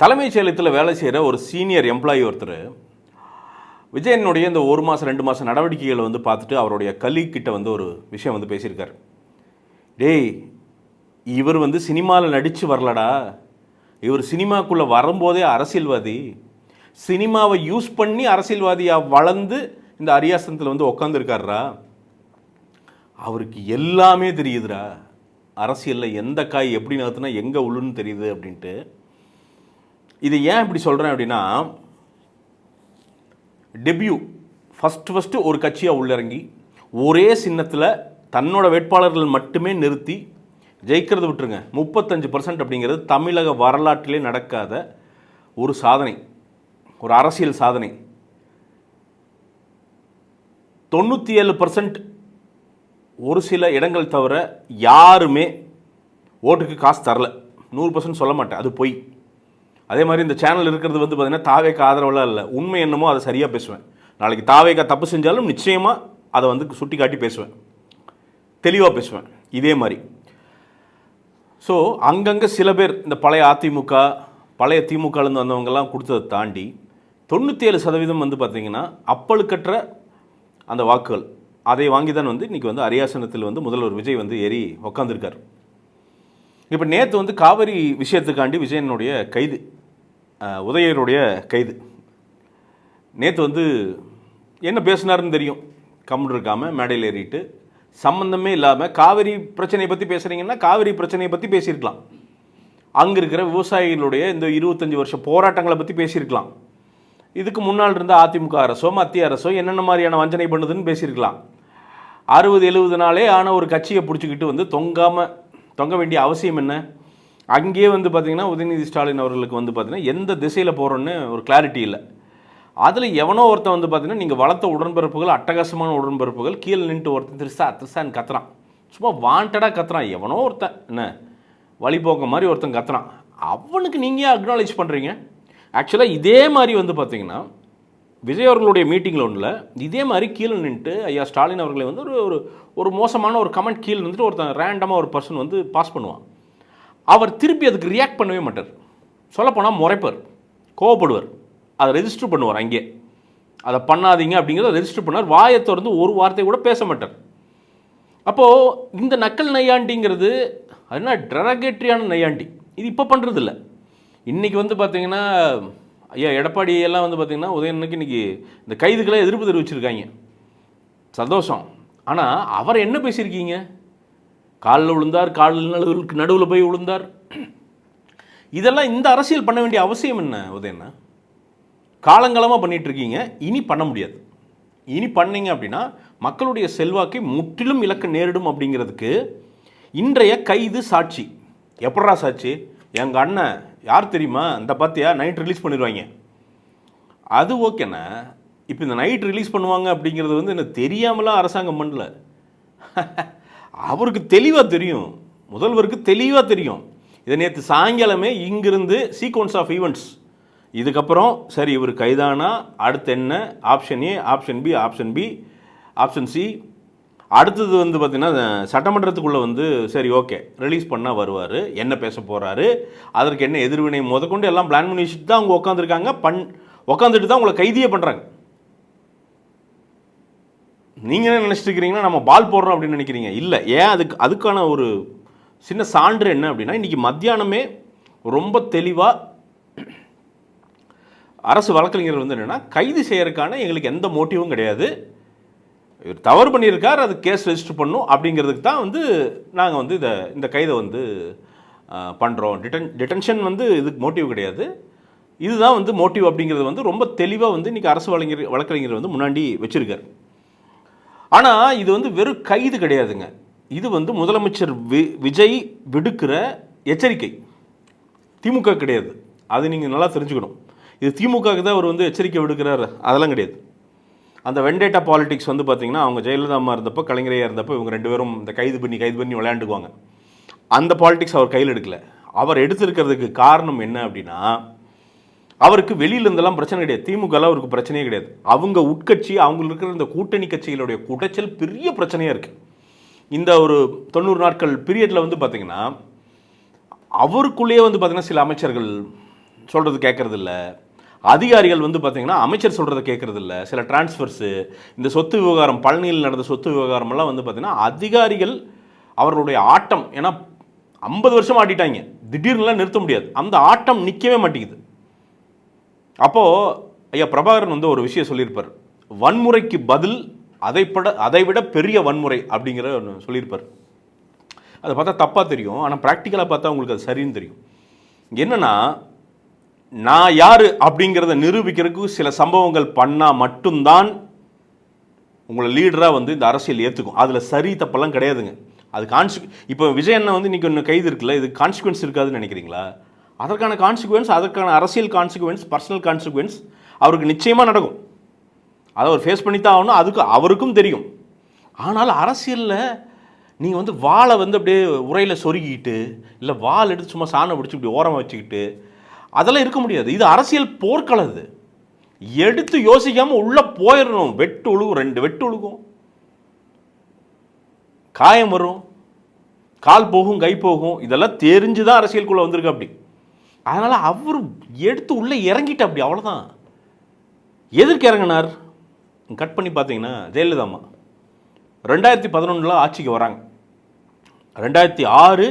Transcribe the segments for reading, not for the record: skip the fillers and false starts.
தலைமைச் செயலகத்தில் வேலை செய்கிற ஒரு சீனியர் எம்ப்ளாயி ஒருத்தர் விஜயனுடைய இந்த 1 மாதம் 2 மாதம் நடவடிக்கைகளை வந்து பார்த்துட்டு அவருடைய கலீக்கிட்ட வந்து ஒரு விஷயம் வந்து பேசியிருக்கார். டேய், இவர் வந்து சினிமாவில் நடித்து வரலடா, இவர் சினிமாக்குள்ளே வரும்போதே அரசியல்வாதி, சினிமாவை யூஸ் பண்ணி அரசியல்வாதியாக வளர்ந்து இந்த அரியாசனத்தில் வந்து உக்காந்துருக்காருடா, அவருக்கு எல்லாமே தெரியுதுடா, அரசியலில் எந்த காய் எப்படி நகர்த்துனா எங்கே உள்ளுன்னு தெரியுது அப்படின்ட்டு. இது ஏன் இப்படி சொல்கிறேன் அப்படின்னா, டெபியூ ஃபஸ்ட்டு ஒரு கட்சியாக உள்ளிறங்கி ஒரே சின்னத்தில் தன்னோட வேட்பாளர்கள் மட்டுமே நிறுத்தி ஜெயிக்கிறது விட்டுருங்க, 35% அப்படிங்கிறது தமிழக வரலாற்றிலே நடக்காத ஒரு சாதனை, ஒரு அரசியல் சாதனை. 97% ஒரு சில இடங்கள் தவிர யாருமே ஓட்டுக்கு காசு தரல. 100% சொல்ல மாட்டேன், அது பொய். அதே மாதிரி இந்த சேனல் இருக்கிறது வந்து பார்த்தீங்கன்னா தாவேக்கா ஆதரவெல்லாம் இல்லை, உண்மை என்னமோ அதை சரியாக பேசுவேன். நாளைக்கு தாவேக்கா தப்பு செஞ்சாலும் நிச்சயமாக அதை வந்து சுட்டி காட்டி பேசுவேன், தெளிவாக பேசுவேன். இதே மாதிரி ஸோ அங்கங்கே சில பேர் இந்த பழைய அதிமுக பழைய திமுகலேருந்து வந்தவங்கெல்லாம் கொடுத்ததை தாண்டி 97% வந்து பார்த்திங்கன்னா அப்பழுக்கற்ற அந்த வாக்குகள் அதை வாங்கி தான் வந்து இன்றைக்கி வந்து அரியாசனத்தில் வந்து முதல்வர் விஜய் வந்து ஏறி உக்காந்துருக்கார். இப்போ நேற்று வந்து காவிரி விஷயத்துக்காண்டி விஜயனுடைய கைது, உதயருடைய கைது, நேற்று வந்து என்ன பேசினாருன்னு தெரியும், கம்முன்னு இருக்காமல் மேடையில் ஏறிட்டு சம்மந்தமே இல்லாமல் காவிரி பிரச்சனையை பற்றி பேசுகிறீங்கன்னா காவிரி பிரச்சனையை பற்றி பேசியிருக்கலாம், அங்கே இருக்கிற விவசாயிகளுடைய இந்த 25 வருஷ போராட்டங்களை பற்றி பேசியிருக்கலாம், இதுக்கு முன்னால் இருந்த அதிமுக அரசோ மத்திய அரசோ என்னென்ன மாதிரியான வஞ்சனை பண்ணுதுன்னு பேசியிருக்கலாம். 60-70 நாளே ஆன ஒரு கட்சியை பிடிச்சிக்கிட்டு வந்து தொங்க வேண்டிய அவசியம் என்ன? அங்கேயே வந்து பார்த்திங்கன்னா உதயநிதி ஸ்டாலின் அவர்களுக்கு வந்து பார்த்திங்கன்னா எந்த திசையில் போகிறோன்னு ஒரு கிளாரிட்டி இல்லை. அதில் எவனோ ஒருத்தன் வந்து பார்த்திங்கன்னா நீங்கள் வளர்த்த உடன்பிறப்புகள், அட்டகாசமான உடன்பிறப்புகள், கீழே நின்று ஒருத்தன் திருசான்னு கத்துறான், சும்மா வாண்டடாக கத்துறான். எவனோ ஒருத்தன் என்ன வழிபோக்க மாதிரி ஒருத்தன் கத்துறான், அவனுக்கு நீங்கள் ஏன் அக்னாலேஜ் பண்ணுறீங்க? ஆக்சுவலாக இதே மாதிரி வந்து பார்த்திங்கன்னா விஜய் அவர்களுடைய மீட்டிங்கில் ஒன்றில் இதே மாதிரி கீழே நின்றுட்டு ஐயா ஸ்டாலின் அவர்களை வந்து ஒரு ஒரு மோசமான ஒரு கமெண்ட் கீழே வந்துட்டு ஒருத்தன் ரேண்டமாக ஒரு பர்சன் வந்து பாஸ் பண்ணுவான். அவர் திருப்பி அதுக்கு ரியாக்ட் பண்ணவே மாட்டார், சொல்லப்போனால் முறைப்பார், கோவப்படுவார், அதை ரெஜிஸ்டர் பண்ணுவார், அங்கே அதை பண்ணாதீங்க அப்படிங்கிறத ரெஜிஸ்டர் பண்ணார், வாயை திறந்து ஒரு வார்த்தை கூட பேச மாட்டார். அப்போது இந்த நக்கல் நையாண்டிங்கிறது அதுனா டெரகேட்ரியான நையாண்டி, இது இப்போ பண்ணுறதில்ல. இன்றைக்கி வந்து பார்த்திங்கன்னா ஐயா எடப்பாடி எல்லாம் வந்து பார்த்திங்கன்னா உதயனுக்கு இன்றைக்கி இந்த கைதுகளை எதிர்ப்பு தெரிவிச்சிருக்காங்க, சந்தோஷம். ஆனால் அவர் என்ன பேசியிருக்கீங்க? காலில் விழுந்தார், காலில் நடுவில் போய் விழுந்தார், இதெல்லாம் இந்த அரசியல் பண்ண வேண்டிய அவசியம் என்ன? உதயண்ணா காலங்காலமாக பண்ணிகிட்ருக்கீங்க, இனி பண்ண முடியாது. இனி பண்ணிங்க அப்படின்னா மக்களுடைய செல்வாக்கை முற்றிலும் இழக்க நேரிடும். அப்படிங்கிறதுக்கு இன்றைய கைது சாட்சி. எப்படா சாட்சி? எங்கள் அண்ணன் யார் தெரியுமா, இந்த பார்த்தியா நைட் ரிலீஸ் பண்ணிடுவாங்க, அது ஓகேண்ணா. இப்போ இந்த நைட் ரிலீஸ் பண்ணுவாங்க அப்படிங்கிறது வந்து எனக்கு தெரியாமலாம் அரசாங்கம் பண்ணல, அவருக்கு தெளிவாக தெரியும், முதல்வருக்கு தெளிவாக தெரியும். இதை நேற்று சாயங்காலமே இங்கிருந்து சீக்வன்ஸ் ஆஃப் ஈவெண்ட்ஸ், இதுக்கப்புறம் சரி இவர் கைதானா அடுத்து என்ன, option A, option B, option C, அடுத்தது வந்து பார்த்திங்கன்னா சட்டமன்றத்துக்குள்ளே வந்து சரி ஓகே ரிலீஸ் பண்ணால் வருவார், என்ன பேச போகிறாரு, அதற்கு என்ன எதிர்வினை முதற்கொண்டு எல்லாம் பிளான் பண்ணி வச்சுட்டு தான் அவங்க உட்காந்துருக்காங்க, உட்காந்துட்டு தான் உங்களை கைதியே பண்ணுறாங்க. நீங்கள் என்ன நினச்சிட்டு இருக்கிறீங்கன்னா நம்ம பால் போடுறோம் அப்படின்னு நினைக்கிறீங்க, இல்லை. ஏன் அதுக்கான ஒரு சின்ன சான்று என்ன அப்படின்னா, இன்றைக்கி மத்தியானமே ரொம்ப தெளிவாக அரசு வழக்கறிஞர்கள் வந்து என்னென்னா கைது செய்யறதுக்கான எங்களுக்கு எந்த மோட்டிவும் கிடையாது, இவர் தவறு பண்ணியிருக்கார், அது கேஸ் ரெஜிஸ்டர் பண்ணும் அப்படிங்கிறதுக்கு தான் வந்து நாங்கள் வந்து இந்த கைதை வந்து பண்ணுறோம், டிடென்ஷன் வந்து இதுக்கு மோட்டிவ் கிடையாது, இதுதான் வந்து மோட்டிவ் அப்படிங்கிறது வந்து ரொம்ப தெளிவாக வந்து இன்றைக்கி அரசு வழக்கறிஞர் வந்து முன்னாடி வச்சுருக்கார். ஆனால் இது வந்து வெறும் கைது கிடையாதுங்க, இது வந்து முதலமைச்சர் விஜய் விடுக்கிற எச்சரிக்கை, திமுக கிடையாது, அது நீங்கள் நல்லா தெரிஞ்சுக்கணும். இது திமுகவுக்கு தான் அவர் வந்து எச்சரிக்கை விடுக்கிறார், அதெல்லாம் கிடையாது. அந்த வெண்டேட்டா பாலிடிக்ஸ் வந்து பார்த்திங்கன்னா அவங்க ஜெயலலிதா அம்மா இருந்தப்போ கலைஞரையாக இருந்தப்போ இவங்க 2 பேரும் இந்த கைது பண்ணி விளையாண்டுக்குவாங்க, அந்த பாலிடிக்ஸ் அவர் கையில் எடுக்கலை. அவர் எடுத்திருக்கிறதுக்கு காரணம் என்ன அப்படின்னா, அவருக்கு வெளியிலேருந்தெல்லாம் பிரச்சனை கிடையாது, திமுகலாம் அவருக்கு பிரச்சனையே கிடையாது, அவங்க உட்கட்சி அவங்களுக்கு இருக்கிற இந்த கூட்டணி கட்சிகளுடைய குடைச்சல் பெரிய பிரச்சனையாக இருக்குது. இந்த ஒரு 90 நாட்கள் பீரியடில் வந்து பார்த்திங்கன்னா அவருக்குள்ளேயே வந்து பார்த்திங்கன்னா சில அமைச்சர்கள் சொல்கிறது கேட்குறது இல்லை. அதிகாரிகள் வந்து பார்த்திங்கன்னா அமைச்சர் சொல்கிறத கேட்குறது இல்லை. சில டிரான்ஸ்ஃபர்ஸு, இந்த சொத்து விவகாரம், பழனியில் நடந்த சொத்து விவகாரமெல்லாம் வந்து பார்த்திங்கன்னா அதிகாரிகள் அவர்களுடைய ஆட்டம், ஏன்னா 50 வருஷம் ஆட்டிட்டாங்க, திடீர்னுலாம் நிறுத்த முடியாது. அந்த ஆட்டம் நிற்கவே மாட்டேங்குது. அப்போது ஐயா பிரபாகரன் வந்து ஒரு விஷயம் சொல்லியிருப்பார், வன்முறைக்கு பதில் அதை விட பெரிய வன்முறை அப்படிங்கிற ஒன்று சொல்லியிருப்பார். அதை பார்த்தா தப்பாக தெரியும், ஆனால் ப்ராக்டிக்கலாக பார்த்தா உங்களுக்கு அது சரின்னு தெரியும். என்னென்னா, நான் யார் அப்படிங்கிறத நிரூபிக்கிறதுக்கு சில சம்பவங்கள் பண்ணால் மட்டும்தான் உங்களை லீடராக வந்து இந்த அரசியல் ஏற்றுக்கும். அதில் சரி தப்பெல்லாம் கிடையாதுங்க. அது இப்போ விஜய் அண்ணன் வந்து இன்றைக்கி ஒன்று கைது இருக்குல்ல, இது கான்சிக்வன்ஸ் இருக்காதுன்னு நினைக்கிறீங்களா? அதற்கான கான்சிக்வன்ஸ், அதற்கான அரசியல் கான்சிக்வன்ஸ், பர்சனல் கான்சிக்வன்ஸ் அவருக்கு நிச்சயமாக நடக்கும். அதை அவர் ஃபேஸ் பண்ணி தான் ஆகணும், அதுக்கு அவருக்கும் தெரியும். ஆனால் அரசியலில் நீங்கள் வந்து வாளை வந்து அப்படியே உரையில் சொருகிக்கிட்டு, இல்லை வாள் எடுத்து சும்மா சாணம் பிடிச்சி இப்படி ஓரமாக வச்சுக்கிட்டு அதெல்லாம் இருக்க முடியாது. இது அரசியல் போர்க்களம். இது எடுத்து யோசிக்காமல் உள்ளே போயிடணும். வெட்டு ஒழுகும், 2 வெட்டு ஒழுகும், காயம் வரும், கால் போகும், கை போகும். இதெல்லாம் தெரிஞ்சு தான் அரசியலுக்குள்ளே வந்திருக்கு அப்படி. அதனால் அவர் எடுத்து உள்ளே இறங்கிட்டு அப்படி, அவ்வளோதான். எதற்கு இறங்கினார் கட் பண்ணி பார்த்தீங்கன்னா, ஜெயலலிதா அம்மா 2011 ஆட்சிக்கு வராங்க. 2006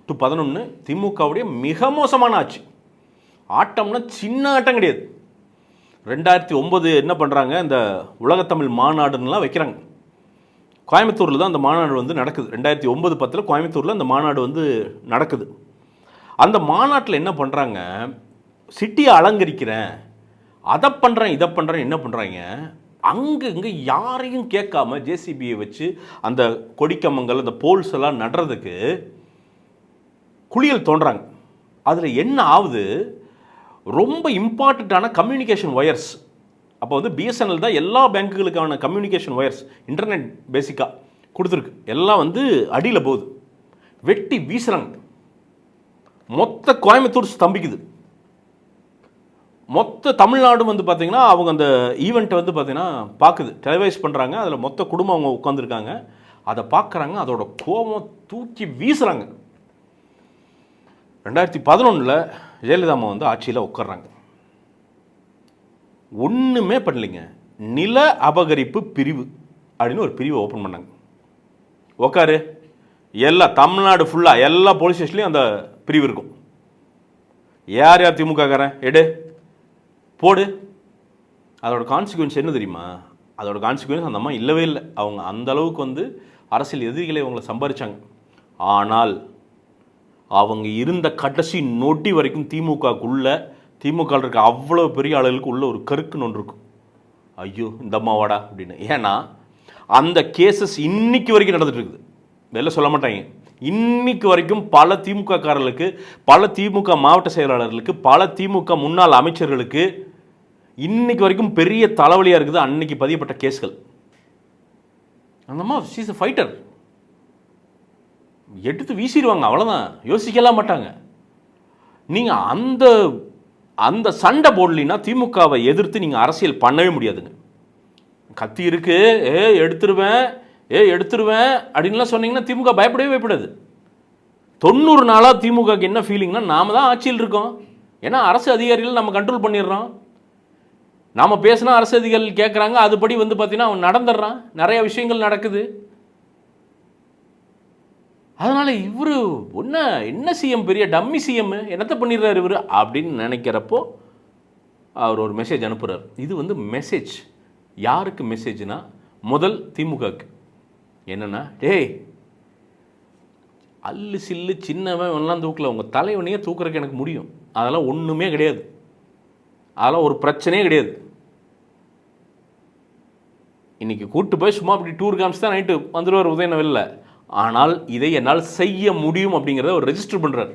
to 2011 திமுகவுடைய மிக மோசமான ஆட்சி. ஆட்டம்னா சின்ன ஆட்டம் கிடையாது. 2009 என்ன பண்ணுறாங்க, இந்த உலகத்தமிழ் மாநாடுன்னெலாம் வைக்கிறாங்க. கோயம்புத்தூரில் தான் அந்த மாநாடு வந்து நடக்குது. 2009-10 கோயம்புத்தூரில் அந்த மாநாடு வந்து நடக்குது. அந்த மாநாட்டில் என்ன பண்ணுறாங்க, சிட்டியை அலங்கரிக்கிறேன், அதை பண்ணுறேன், இதை பண்ணுறேன், என்ன பண்ணுறாங்க, அங்கே இங்கே யாரையும் கேட்காம ஜேசிபியை வச்சு அந்த கொடிக்கம்பங்கள், அந்த போல்ஸ் எல்லாம் நடுறதுக்கு குளியல் தோன்றாங்க. அதில் என்ன ஆகுது, ரொம்ப இம்பார்ட்டண்ட்டான கம்யூனிகேஷன் ஒயர்ஸ். அப்போ வந்து பிஎஸ்என்எல் தான் எல்லா பேங்குகளுக்கான கம்யூனிகேஷன் ஒயர்ஸ், இன்டர்நெட் பேசிக்காக கொடுத்துருக்கு, எல்லாம் வந்து அடியில் போகுது. வெட்டி வீசுகிறாங்க. மொத்த கோயம்புத்தூர் ஸ்தம்பிக்குது. மொத்த தமிழ்நாடும் வந்து பார்த்திங்கன்னா அவங்க அந்த ஈவெண்ட்டை வந்து பார்த்திங்கன்னா பார்க்குது, டெலிவைஸ் பண்ணுறாங்க. அதில் மொத்த குடும்பம் அவங்க உட்காந்துருக்காங்க, அதை பார்க்குறாங்க. அதோட கோபம் தூக்கி வீசுகிறாங்க. 2011 ஜெயலலிதா அம்மா வந்து ஆட்சியில் உட்கார்றாங்க. ஒன்றுமே பண்ணலைங்க. நில அபகரிப்பு பிரிவு அப்படின்னு ஒரு பிரிவை ஓப்பன் பண்ணாங்க. உக்காரு, எல்லா தமிழ்நாடு ஃபுல்லாக எல்லா போலீஸ் ஸ்டேஷன்லையும் அந்த பிரிவு இருக்கும். யார் யார் திமுககாரன் எடு போடு. அதோட கான்சிக்வன்ஸ் என்ன தெரியுமா? அதோட கான்சிக்வன்ஸ் அந்த அம்மா இல்லவே இல்லை. அவங்க அந்த அளவுக்கு வந்து அரசியல் எதிரிகளை அவங்கள சம்பாதிச்சாங்க. ஆனால் அவங்க இருந்த கடைசி நொடி வரைக்கும் திமுக இருக்க அவ்வளோ பெரிய ஆளுகளுக்கு உள்ள ஒரு கருக்குன்னு ஒன்று இருக்கும். ஐயோ இந்த அம்மாவாடா அப்படின்னு. ஏன்னா அந்த கேசஸ் இன்னைக்கு வரைக்கும் நடந்துட்டு இருக்குது. வெளில சொல்ல மாட்டாங்க. இன்னைக்கு வரைக்கும் பல திமுக காரர்களுக்கு, பல திமுக மாவட்ட செயலாளர்களுக்கு, பல திமுக முன்னாள் அமைச்சர்களுக்கு இன்னைக்கு வரைக்கும் பெரிய தலைவலியாக இருக்குது அன்னைக்கு பதியப்பட்ட கேஸ்கள். அந்த அம்மா ஷீஸ் எ ஃபைட்டர். எடுத்து வீசிடுவாங்க, அவ்வளோதான், யோசிக்கலாம் மாட்டாங்க. நீங்கள் அந்த சண்டை போடலின்னா திமுகவை எதிர்த்து நீங்கள் அரசியல் பண்ணவே முடியாதுங்க. கத்தி இருக்கு, எடுத்துருவேன் அப்படின்லாம் சொன்னீங்கன்னா திமுக பயப்படவே பயப்படாது. 90 நாளாக திமுகக்கு என்ன ஃபீலிங்னா, நாம தான் ஆட்சியில் இருக்கோம், ஏன்னா அரசு அதிகாரிகள் நம்ம கண்ட்ரோல் பண்ணிடுறோம். நாம் பேசினா அரசு அதிகாரிகள் கேட்குறாங்க, அதுபடி வந்து பார்த்தீங்கன்னா அவன் நடந்துடுறான், நிறைய விஷயங்கள் நடக்குது. அதனால் இவர் என்ன சிஎம், பெரிய டம்மி சிஎம், என்னத்தை பண்ணிடுறாரு இவர் அப்படின்னு நினைக்கிறப்போ அவர் ஒரு மெசேஜ் அனுப்புகிறார். இது வந்து மெசேஜ் யாருக்கு மெசேஜ்னா, முதல் திமுகக்கு. என்னென்னா, டேய் அல்லு சில்லு சின்னவன் எல்லாம் தூக்கல, உங்கள் தலைவனையே தூக்குறதுக்கு எனக்கு முடியும், அதெல்லாம் ஒன்றுமே கிடையாது, அதெல்லாம் ஒரு பிரச்சனையே கிடையாது. இன்றைக்கி கூப்பிட்டு போய் சும்மா அப்படி டூர் காமிச்சு தான் நைட்டு வந்துடுவார் உதயநவல்ல. ஆனால் இதை என்னால் செய்ய முடியும் அப்படிங்கிறத அவர் ரெஜிஸ்டர் பண்ணுறார்.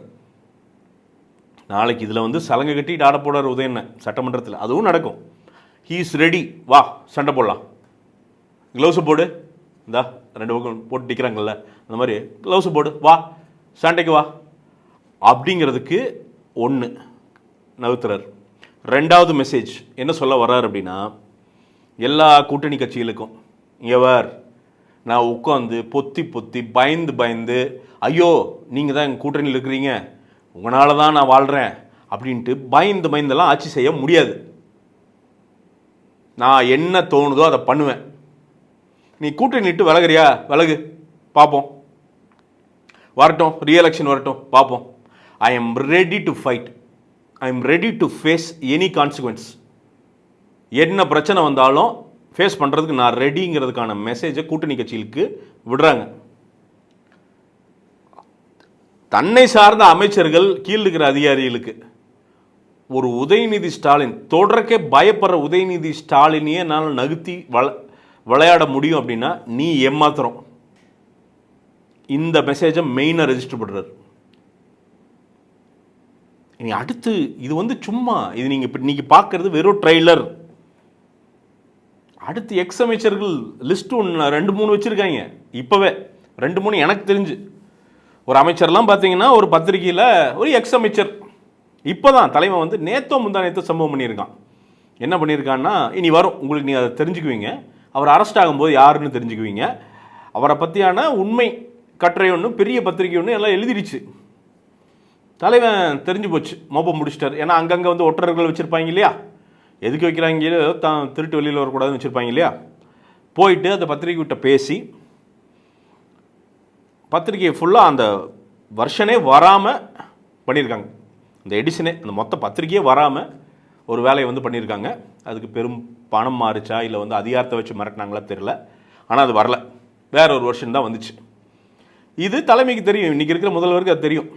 நாளைக்கு இதில் வந்து சலங்கை கட்டிட்டு ஆட போடுறார் உதயண்ணன் சட்டமன்றத்தில், அதுவும் நடக்கும். ஹீ இஸ் ரெடி, வா சண்டை போடலாம், க்ளவுஸு போடு, இந்தா 2 பக்கம் போட்டு நிற்கிறாங்கல்ல அந்த மாதிரி க்ளவுஸு போடு, வா சண்டைக்கு வா அப்படிங்கிறதுக்கு ஒன்று நவுத்துறார். 2வது மெசேஜ் என்ன சொல்ல வர்றார் அப்படின்னா, எல்லா கூட்டணி கட்சிகளுக்கும், இங்கே வார், நான் உட்காந்து பொத்தி பயந்து ஐயோ நீங்கள் தான் எங்கள் கூட்டணியில் இருக்கிறீங்க, உங்களால் தான் நான் வாழ்கிறேன் அப்படின்ட்டு பயந்தெல்லாம் ஆட்சி செய்ய முடியாது. நான் என்ன தோணுதோ அதை பண்ணுவேன். நீ கூட்டணி நிட்டு விலகுறியா, விலகு, பார்ப்போம், வரட்டும், ரீஎலெக்ஷன் வரட்டும், பார்ப்போம். I am ready to fight, I am ready to face any consequence. என்ன பிரச்சனை வந்தாலும் ஃபேஸ் பண்ணுறதுக்கு நான் ரெடிங்கிறதுக்கான மெசேஜை கூட்டணி கட்சிகளுக்கு விடுறாங்க. தன்னை சார்ந்த அமைச்சர்கள் கீழ் இருக்கிற அதிகாரிகளுக்கு ஒரு உதயநிதி ஸ்டாலின், தொடர்க்கே பயப்படுற உதயநிதி ஸ்டாலினையே என்னால் நகுத்தி விளையாட முடியும் அப்படின்னா நீ ஏமாத்திரம். இந்த மெசேஜை மெயினாக ரெஜிஸ்டர் பண்ணுறாரு. இனி அடுத்து இது வந்து சும்மா இது நீங்கள் இப்போ நீங்கள் பார்க்குறது வெறும் ட்ரெய்லர். அடுத்து எக்ஸ் அமைச்சர்கள் லிஸ்ட்டு ஒன்று 2-3 வச்சுருக்காங்க. இப்போவே 2-3 எனக்கு தெரிஞ்சு ஒரு அமைச்சர்லாம் பார்த்தீங்கன்னா ஒரு பத்திரிகையில் ஒரு எக்ஸ் அமைச்சர் இப்போ தான் தலைமை வந்து நேத்தோ முந்தானேத்தோ சம்பவம் பண்ணியிருக்கான். என்ன பண்ணியிருக்கான்னா இனி வரும் உங்களுக்கு, நீங்கள் அதை தெரிஞ்சுக்குவீங்க. அவர் அரெஸ்ட் ஆகும்போது யாருன்னு தெரிஞ்சுக்குவீங்க. அவரை பற்றியான உண்மை கட்டுரை ஒன்று பெரிய பத்திரிகை ஒன்று எல்லாம் எழுதிடுச்சு. தலைவன் தெரிஞ்சு போச்சு, மோப்பம் முடிச்சிட்டார். ஏன்னா அங்கங்கே வந்து ஒற்றர்கள் வச்சுருப்பாங்க இல்லையா, எதுக்கு வைக்கிறாங்க, தான் திருட்டு வெளியில் வரக்கூடாதுன்னு வச்சுருப்பாங்க இல்லையா. போயிட்டு அந்த பத்திரிகைகிட்ட பேசி பத்திரிகையை ஃபுல்லாக அந்த வருஷனே வராமல் பண்ணியிருக்காங்க. அந்த எடிஷனே, அந்த மொத்த பத்திரிகையே வராமல் ஒரு வேலையை வந்து பண்ணியிருக்காங்க. அதுக்கு பெரும் பணம் மாறிச்சா இல்லை வந்து அதிகாரத்தை வச்சு மிரட்டினாங்களா தெரியல. ஆனால் அது வரல, வேற ஒரு வருஷன் தான் வந்துச்சு. இது தலைமைக்கு தெரியும், இன்றைக்கி இருக்கிற முதல்வருக்கு அது தெரியும்.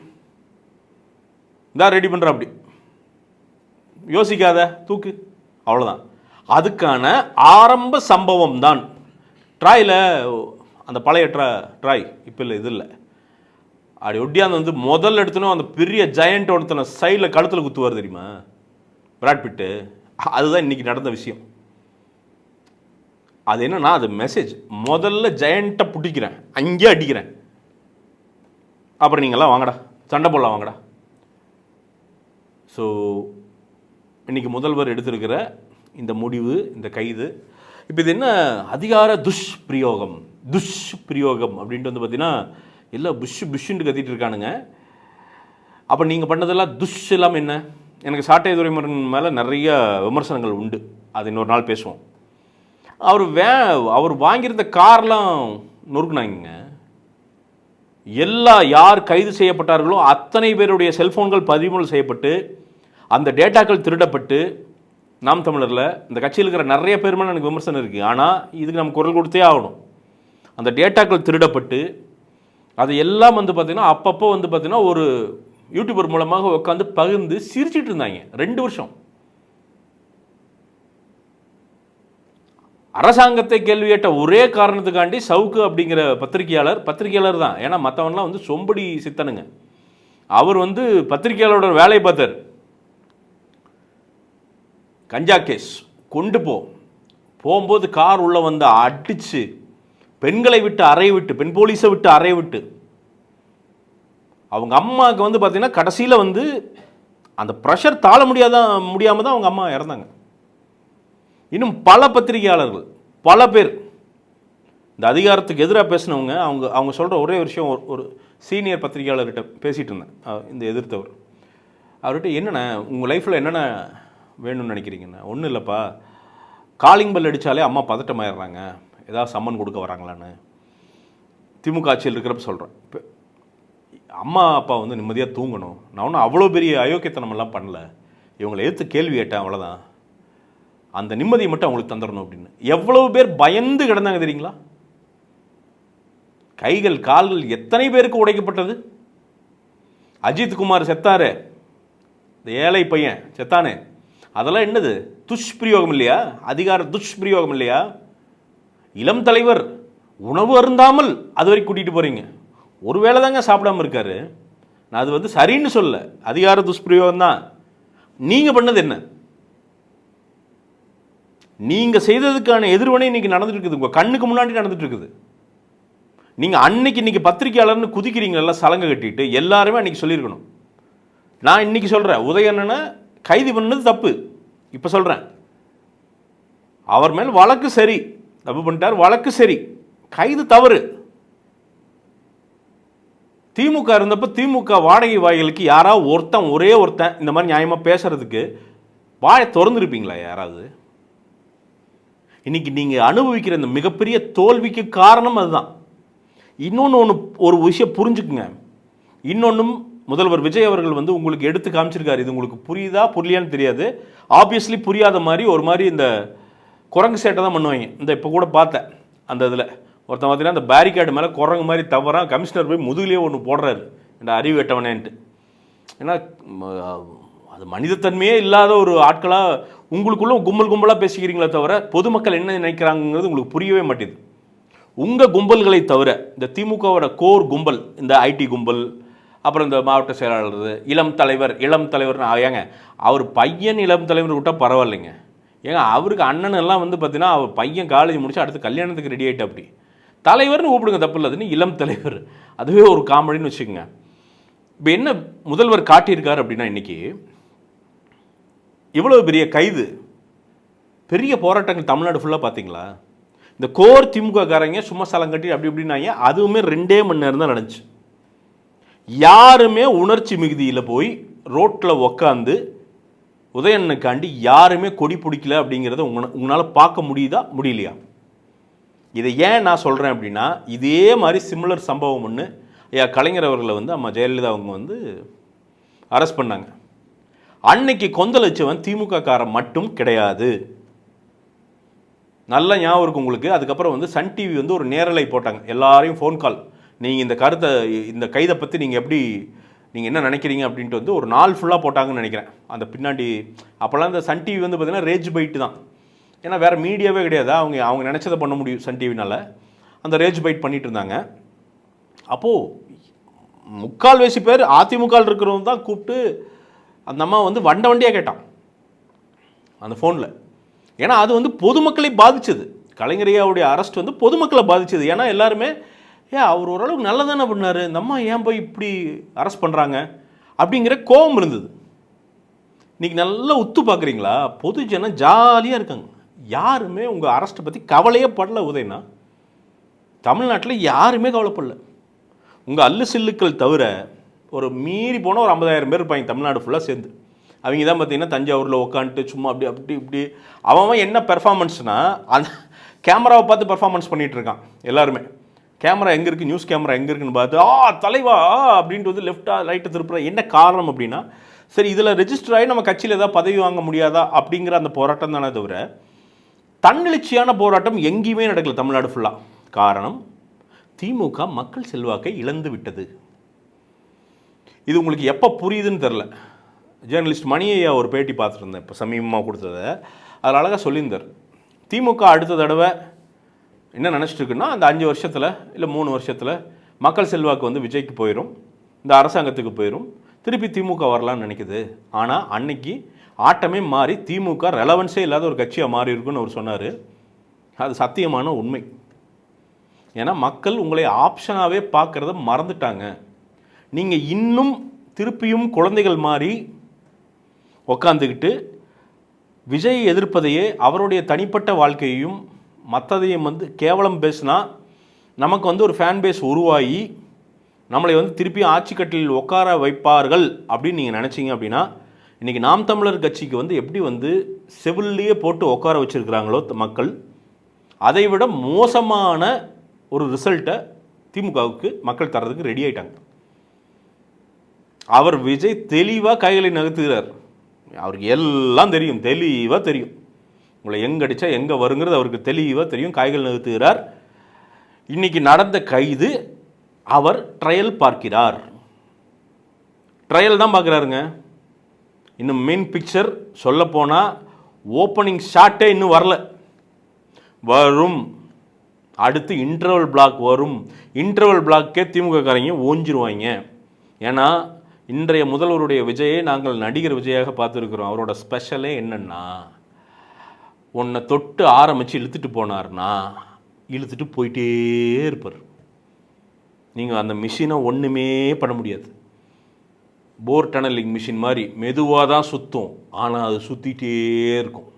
இதான் ரெடி பண்ணுற, அப்படி யோசிக்காத, தூக்கு, அவ்வளோதான். அதுக்கான ஆரம்ப சம்பவம் தான் ட்ராயில், அந்த பழைய ட்ராய் இப்போ இல்லை, இது இல்லை, அப்படி ஒட்டியாந்து வந்து முதல்ல எடுத்தனும் அந்த பெரிய ஜெயண்ட் ஒருத்தனை சைடில் கழுத்தில் குத்துவார் தெரியுமா, பிராட் பிட்டு. அதுதான் இன்றைக்கி நடந்த விஷயம். அது என்னன்னா, அது மெசேஜ், முதல்ல ஜெயண்ட்டை பிடிக்கிறேன், அங்கேயே அடிக்கிறேன், அப்புறம் நீங்கள்லாம் வாங்கடா, சண்டை போடலாம் வாங்கடா. ஸோ இன்றைக்கி முதல்வர் எடுத்திருக்கிற இந்த முடிவு, இந்த கைது, இப்போ இது என்ன அதிகார துஷ்பிரயோகம் அப்படின்ட்டு வந்து பார்த்தீங்கன்னா எல்லாம் புஷ்ஷுன்னு கத்திட்டு இருக்கானுங்க. அப்போ நீங்கள் பண்ணதெல்லாம் எல்லாம் என்ன? எனக்கு சாட்டை துரைமுருகன் மேலே நிறைய விமர்சனங்கள் உண்டு, அது இன்னொரு நாள் பேசுவோம். அவர் வாங்கியிருந்த கார்லாம் நொறுக்குனாங்க. யார் கைது செய்யப்பட்டார்களோ அத்தனை பேருடைய செல்ஃபோன்கள் பதிவுகள் செய்யப்பட்டு அந்த டேட்டாக்கள் திருடப்பட்டு, நாம் தமிழரில் இந்த கட்சியில் இருக்கிற நிறைய பேர் மேலே எனக்கு விமர்சனம் இருக்குது. ஆனால் இதுக்கு நம்ம குரல் கொடுத்தே ஆகணும். அந்த டேட்டாக்கள் திருடப்பட்டு அது எல்லாம் வந்து பார்த்திங்கன்னா அப்பப்போ வந்து பார்த்திங்கன்னா ஒரு யூடியூபர் மூலமாக உட்காந்து பகிர்ந்து சிரிச்சிட்டு இருந்தாங்க 2 வருஷம். அரசாங்கத்தை கேள்வி கேட்ட ஒரே காரணத்துக்காண்டி சவுக்கு அப்படிங்கிற பத்திரிகையாளர் தான். ஏன்னா மற்றவன்லாம் வந்து சொம்படி சித்தனுங்க. அவர் வந்து பத்திரிகையாளரோட வேலையை பார்த்தார். கஞ்சா கேஸ் கொண்டு போகும்போது கார் உள்ள வந்து அடிச்சு பெண்களை விட்டு அறைய விட்டு, பெண் போலீஸை விட்டு அறைய விட்டு, அவங்க அம்மாவுக்கு வந்து பார்த்தீங்கன்னா கடைசியில் வந்து அந்த ப்ரெஷர் தாழ முடியாமல் தான் அவங்க அம்மா இறந்தாங்க. இன்னும் பல பத்திரிகையாளர்கள், பல பேர் இந்த அதிகாரத்துக்கு எதிராக பேசினவங்க, அவங்க சொல்கிற ஒரே விஷயம், ஒரு சீனியர் பத்திரிகையாளர்கிட்ட பேசிகிட்டு இருந்தேன், இந்த எதிர்த்தவர். அவர்கிட்ட என்னென்ன உங்கள் லைஃப்பில் என்னென்ன வேணும்னு நினைக்கிறீங்கண்ணா? ஒன்றும் இல்லைப்பா, காலிங் பெல் அடித்தாலே அம்மா பதட்டமாயிடுறாங்க, ஏதாவது சம்மன் கொடுக்க வராங்களான்னு. திமுக ஆட்சியில் இருக்கிறப்ப சொல்கிறேன். இப்போ அம்மா அப்பா வந்து நிம்மதியாக தூங்கணும். நான் ஒன்றும் அவ்வளோ பெரிய அயோக்கியத்தனமெல்லாம் பண்ணல, இவங்களை எதிர்த்து கேள்வி கேட்டேன், அவ்வளோதான். அந்த நிம்மதியை மட்டும் அவங்களுக்கு தந்துடணும் அப்படின்னு. எவ்வளவு பேர் பயந்து கிடந்தாங்க தெரியுங்களா? கைகள் கால்கள் எத்தனை பேருக்கு உடைக்கப்பட்டது. அஜித் குமார் செத்தாரு, இந்த ஏழை பையன் செத்தானே, அதெல்லாம் என்னது துஷ்பிரயோகம் இல்லையா? அதிகார துஷ்பிரயோகம் இல்லையா? இளம் தலைவர் உணவு அருந்தாமல் அது வரைக்கும் கூட்டிகிட்டு போகிறீங்க. ஒரு வேளை தாங்க சாப்பிடாமல் இருக்காரு. நான் அது வந்து சரின்னு சொல்ல, அதிகார துஷ்பிரயோகம் தான். நீங்கள் பண்ணது என்ன? நீங்கள் செய்ததுக்கான எதிர்வினை இன்னைக்கு நடந்துட்டு இருக்குது, உங்கள் கண்ணுக்கு முன்னாடி நடந்துட்டு இருக்குது. நீங்கள் இன்னைக்கு பத்திரிகையாளர்னு குதிக்கிறீங்களா சலங்கை கட்டிட்டு? எல்லாருமே அன்றைக்கி சொல்லியிருக்கணும். நான் இன்னைக்கு சொல்கிறேன், உதயண்ணனை கைது பண்ணது தப்பு. இப்போ சொல்கிறேன், அவர் மேல் வழக்கு சரி, தப்பு பண்ணிட்டார், வழக்கு சரி, கைது தவறு. திமுக இருந்தப்போ திமுக வாடகை வாய்களுக்கு யாராவது ஒரே ஒருத்தன் இந்த மாதிரி நியாயமாக பேசுறதுக்கு வாயை திறந்துருப்பீங்களா யாராவது? இன்னைக்கு நீங்கள் அனுபவிக்கிற இந்த மிகப்பெரிய தோல்விக்கு காரணம் அதுதான். இன்னொன்று ஒரு விஷயம் புரிஞ்சுக்குங்க. இன்னொன்றும் முதல்வர் விஜய் அவர்கள் வந்து உங்களுக்கு எடுத்து காமிச்சிருக்காரு. இது உங்களுக்கு புரியுதா புரியலையான்னு தெரியாது. ஆப்வியஸ்லி புரியாத மாதிரி ஒரு மாதிரி இந்த குரங்கு சேட்டை தான் பண்ணுவாங்க. இந்த இப்போ கூட பார்த்தேன் அந்த இதில் ஒருத்தன் பார்த்தீங்கன்னா அந்த பேரிகேடு மேலே குரங்கு மாதிரி தவறாக கமிஷனர் போய் முதுகிலே ஒன்று போடுறாரு, இந்த அறிவு எட்டவனேன்ட்டு. ஏன்னா அது மனிதத்தன்மையே இல்லாத ஒரு ஆட்களாக உங்களுக்குள்ள கும்பலாக பேசிக்கிறீங்களே தவிர பொதுமக்கள் என்ன நினைக்கிறாங்கிறது உங்களுக்கு புரியவே மாட்டேது. உங்கள் கும்பல்களை தவிர இந்த திமுகவோட கோர் கும்பல், இந்த ஐடி கும்பல், அப்புறம் இந்த மாவட்ட செயலாளர், இளம் தலைவர்னு ஏங்க அவர் பையன் இளம் தலைவர் விட்டால் பரவாயில்லைங்க. ஏங்க அவருக்கு அண்ணன் எல்லாம் வந்து பார்த்தீங்கன்னா அவர் பையன் காலேஜ் முடிச்சு அடுத்து கல்யாணத்துக்கு ரெடி ஆகிட்டு அப்படி தலைவர்னு கூப்பிடுங்க, தப்பு இல்லாதுன்னு இளம் தலைவர், அதுவே ஒரு காமெடின்னு வச்சுக்கோங்க. இப்போ என்ன முதல்வர் காட்டியிருக்காரு அப்படின்னா இன்றைக்கி இவ்வளோ பெரிய கைது, பெரிய போராட்டங்கள் தமிழ்நாடு ஃபுல்லாக பார்த்தீங்களா? இந்த கோர் திமுக காரங்க சும்மா சலம் கட்டி அப்படி இப்படின்னாங்க, அதுவுமே 2 மணி நேரம் தான் நடந்துச்சு. யாருமே உணர்ச்சி மிகுதியில் போய் ரோட்டில் உக்காந்து உதயண்ணனுக்காண்டி யாருமே கொடி பிடிக்கல அப்படிங்கிறத உங்களால் பார்க்க முடியுதா முடியலையா? இதை ஏன் நான் சொல்கிறேன் அப்படின்னா, இதே மாதிரி சிமிலர் சம்பவம் ஒன்று ஐயா கலைஞர் அவர்களை வந்து அம்மா ஜெயலலிதா அவங்க வந்து அரெஸ்ட் பண்ணாங்க. அன்னைக்கு கொந்தளிச்சவன் திமுக காரன் மட்டும் கிடையாது. நல்ல ஞாபகம் இருக்கும் உங்களுக்கு. அதுக்கப்புறம் வந்து சன் டிவி வந்து ஒரு நேரலை போட்டாங்க, எல்லாரையும் ஃபோன் கால், நீங்கள் இந்த கருத்தை இந்த கைதை பற்றி நீங்கள் என்ன நினைக்கிறீங்க அப்படின்ட்டு வந்து ஒரு நாள் ஃபுல்லாக போட்டாங்கன்னு நினைக்கிறேன். அந்த பின்னாடி அப்போல்லாம் இந்த சன் டிவி வந்து பார்த்திங்கன்னா ரேஜ் பைட்டு தான். ஏன்னா வேறு மீடியாவே கிடையாது, அவங்க நினச்சதை பண்ண முடியும் சன் டிவினால். அந்த ரேஜ் பைட் பண்ணிகிட்டு இருந்தாங்க. அப்போது முக்கால்வாசி பேர் அதிமுக இருக்கிறவங்க தான் கூப்பிட்டு அந்த அம்மா வந்து வண்டியாக கேட்டான் அந்த ஃபோனில். ஏன்னா அது வந்து பொதுமக்களை பாதிச்சது. கலைஞரையாவுடைய அரெஸ்ட் வந்து பொதுமக்களை பாதிச்சது. ஏன்னா எல்லாருமே அவர் ஓரளவுக்கு நல்லதானே பண்ணார், இந்த அம்மா ஏன் போய் இப்படி அரெஸ்ட் பண்ணுறாங்க அப்படிங்கிற கோபம் இருந்தது. இன்றைக்கி நல்லா உத்து பார்க்குறீங்களா, பொதுஜனம் ஜாலியாக இருக்காங்க. யாருமே உங்கள் அரெஸ்ட்டை பற்றி கவலையே படல. உதயனா தமிழ்நாட்டில் யாருமே கவலைப்படல. உங்கள் அல்லு சில்லுக்கள் தவிர ஒரு மீறி போனால் ஒரு 50,000 பேர் இருப்பாங்க தமிழ்நாடு ஃபுல்லாக சேர்ந்து. அவங்க தான் பார்த்தீங்கன்னா தஞ்சாவூரில் உட்காந்துட்டு சும்மா இப்படி அவன் என்ன பெர்ஃபார்மன்ஸ்னால் அந்த கேமராவை பார்த்து பெர்ஃபார்மன்ஸ் பண்ணிகிட்டு இருக்கான். எல்லாருமே கேமரா எங்கே இருக்குது, நியூஸ் கேமரா எங்கே இருக்குன்னு பார்த்து தலைவா அப்படின்ட்டு வந்து லெஃப்டாக ரைட்டை திருப்புற. என்ன காரணம் அப்படின்னா, சரி இதில் ரெஜிஸ்டர் ஆகி நம்ம கட்சியில் ஏதாவது பதவி வாங்க முடியாதா அப்படிங்கிற அந்த போராட்டம் தானே தவிர தன்னெழுச்சியான போராட்டம் எங்கேயுமே நடக்கல தமிழ்நாடு ஃபுல்லாக. காரணம், திமுக மக்கள் செல்வாக்கை இழந்து விட்டது. இது உங்களுக்கு எப்போ புரியுதுன்னு தெரில. ஜேர்னலிஸ்ட் மணியையா ஒரு பேட்டி பார்த்துருந்தேன் இப்போ சமீபமாக கொடுத்ததை. அதில் அழகாக சொல்லியிருந்தார், திமுக அடுத்த தடவை என்ன நினச்சிட்டு இருக்குன்னா அந்த 5 வருஷத்தில் இல்லை 3 வருஷத்தில் மக்கள் செல்வாக்கு வந்து விஜய்க்கு போயிடும், இந்த அரசாங்கத்துக்கு போயிடும், திருப்பி திமுக வரலான்னு நினைக்குது. ஆனால் அன்னைக்கு ஆட்டமே மாறி திமுக ரெலவன்ஸே இல்லாத ஒரு கட்சியாக மாறி இருக்குன்னு அவர் சொன்னார். அது சத்தியமான உண்மை. ஏன்னா மக்கள் உங்களை ஆப்ஷனாகவே பார்க்குறத மறந்துட்டாங்க. நீங்கள் இன்னும் திருப்பியும் குழந்தைகள் மாதிரி உக்காந்துக்கிட்டு விஜய் எதிர்ப்பதையே அவருடைய தனிப்பட்ட வாழ்க்கையையும் மற்றதையும் வந்து கேவலம் பேசினா நமக்கு வந்து ஒரு ஃபேன் பேஸ் உருவாகி நம்மளை வந்து திருப்பியும் ஆட்சிக்கட்டில் உட்கார வைப்பார்கள் அப்படின்னு நீங்கள் நினச்சிங்க அப்படின்னா, இன்றைக்கி நாம் தமிழர் கட்சிக்கு வந்து எப்படி வந்து செவில்லையே போட்டு உட்கார வச்சுருக்கிறாங்களோ மக்கள், அதை விட மோசமான ஒரு ரிசல்ட்டை திமுகவுக்கு மக்கள் தர்றதுக்கு ரெடி ஆகிட்டாங்க. அவர் விஜய் தெளிவாக கைகளை நகர்த்துகிறார். அவருக்கு எல்லாம் தெரியும், தெளிவாக தெரியும். உங்களை எங்கே அடித்தா எங்கே வருங்கிறது அவருக்கு தெளிவாக தெரியும். காய்கள் நகர்த்துகிறார். இன்றைக்கி நடந்த கைது அவர் ட்ரையல் பார்க்கிறார். ட்ரையல் தான் பார்க்குறாருங்க. இன்னும் மெயின் பிக்சர் சொல்லப்போனால் ஓப்பனிங் ஷாட்டே இன்னும் வரல. வரும், அடுத்து இன்டர்வல் பிளாக் வரும். இன்டர்வல் பிளாக்கே திமுக காரங்க ஓஞ்சிருவாங்க. ஏன்னா இன்றைய முதல்வருடைய விஜயை நாங்கள் நடிகர் விஜயாக பார்த்துருக்குறோம். அவரோட ஸ்பெஷலே என்னென்னா, உன்னை தொட்டு ஆரம்பித்து இழுத்துட்டு போனார்னா இழுத்துட்டு போயிட்டே இருப்பார். நீங்கள் அந்த மிஷினை ஒன்றுமே பண்ண முடியாது. போர் டனலிங் மிஷின் மாதிரி மெதுவாக தான் சுற்றும், ஆனால் அது சுற்றிகிட்டே இருக்கும்.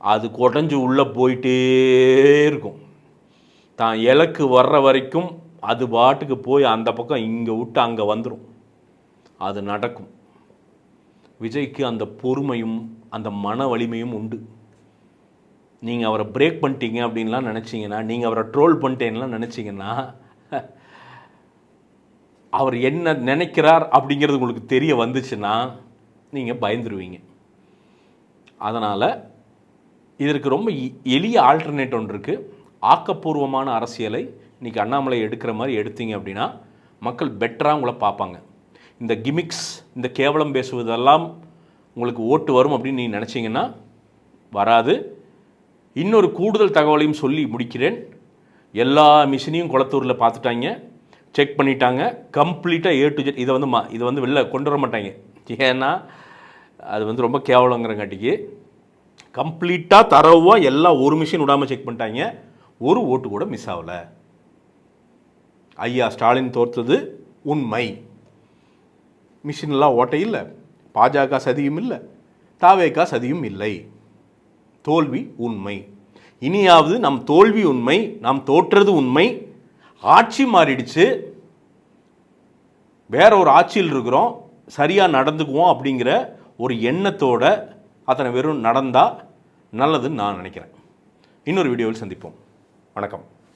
அது குடஞ்சி உள்ளே போயிட்டே இருக்கும். தான் இலக்கு வர்ற வரைக்கும் அது பாட்டுக்கு போய் அந்த பக்கம் இங்கே விட்டு அங்கே வந்துடும். அது நடக்கும். விஜய்க்கு அந்த பொறுமையும் அந்த மன வலிமையும் உண்டு. நீங்கள் அவரை பிரேக் பண்ணிட்டீங்க அப்படின்லாம் நினச்சிங்கன்னா, நீங்கள் அவரை ட்ரோல் பண்ணிட்டேன்லாம் நினச்சிங்கன்னா, அவர் என்ன நினைக்கிறார் அப்படிங்கிறது உங்களுக்கு தெரிய வந்துச்சுன்னா நீங்கள் பயந்துருவீங்க. அதனால் இதற்கு ரொம்ப எளிய ஆல்டர்னேட் ஒன்று இருக்குது. ஆக்கப்பூர்வமான அரசியலை இன்றைக்கி அண்ணாமலை எடுக்கிற மாதிரி எடுத்தீங்க அப்படின்னா மக்கள் பெட்டராக உங்களை பார்ப்பாங்க. இந்த கிமிக்ஸ், இந்த கேவலம் பேசுவதெல்லாம் உங்களுக்கு ஓட்டு வரும் அப்படின்னு நீங்கள் நினச்சிங்கன்னா வராது. இன்னொரு கூடுதல் தகவலையும் சொல்லி முடிக்கிறேன். எல்லா மிஷினையும் குளத்தூரில் பார்த்துட்டாங்க, செக் பண்ணிட்டாங்க, கம்ப்ளீட்டாக A to Z. இதை வந்து வெளில கொண்டு வர மாட்டாங்க. ஏன்னா அது ரொம்ப கேவலங்கிறங்காட்டிக்கு கம்ப்ளீட்டாக தரவாக எல்லாம் ஒரு மிஷின் விடாமல் செக் பண்ணிட்டாங்க. ஒரு ஓட்டு கூட மிஸ் ஆகலை. ஐயா ஸ்டாலின் தோற்றது உண்மை. மிஷின்லாம் ஓட்டை இல்லை, பாஜக சதியும் இல்லை, தாவேகா சதியும் இல்லை. தோல்வி உண்மை. இனியாவது நம் தோல்வி உண்மை, நாம் தோற்றது உண்மை. ஆட்சி மாறிடுச்சு, வேற ஒரு ஆட்சியில் இருக்கிறோம், சரியாக நடந்துக்குவோம் அப்படிங்கிற ஒரு எண்ணத்தோட அத்தனை வெறும் நடந்தால் நல்லதுன்னு நான் நினைக்கிறேன். இன்னொரு வீடியோவில் சந்திப்போம். வணக்கம்.